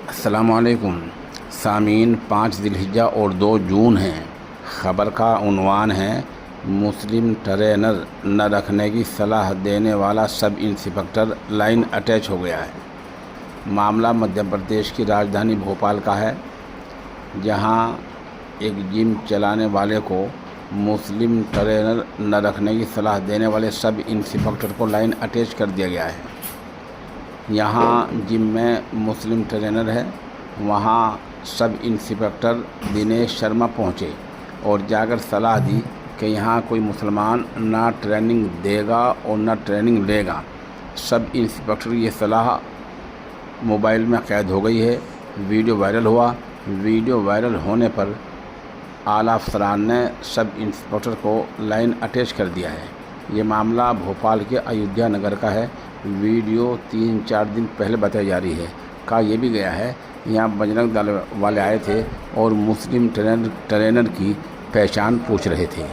अस्सलामुअलैकुम सामीन। 5 ज़िलहिज्जा और 2 जून हैं। ख़बर का उन्वान है, मुस्लिम ट्रेनर न रखने की सलाह देने वाला सब इंस्पेक्टर लाइन अटैच हो गया है। मामला मध्य प्रदेश की राजधानी भोपाल का है, जहां एक जिम चलाने वाले को मुस्लिम ट्रेनर न रखने की सलाह देने वाले सब इंस्पेक्टर को लाइन अटैच कर दिया गया है। यहाँ जिम में मुस्लिम ट्रेनर है, वहाँ सब इंस्पेक्टर दिनेश शर्मा पहुँचे और जाकर सलाह दी कि यहाँ कोई मुसलमान ना ट्रेनिंग देगा और ना ट्रेनिंग लेगा। सब इंस्पेक्टर ये सलाह मोबाइल में कैद हो गई है। वीडियो वायरल हुआ। वीडियो वायरल होने पर आला अफसरान ने सब इंस्पेक्टर को लाइन अटैच कर दिया है। ये मामला भोपाल के अयोध्या नगर का है। वीडियो 3-4 दिन पहले बताई जा रही है। कहा यह भी गया है, यहाँ बजरंग दल वाले आए थे और मुस्लिम ट्रेनर की पहचान पूछ रहे थे।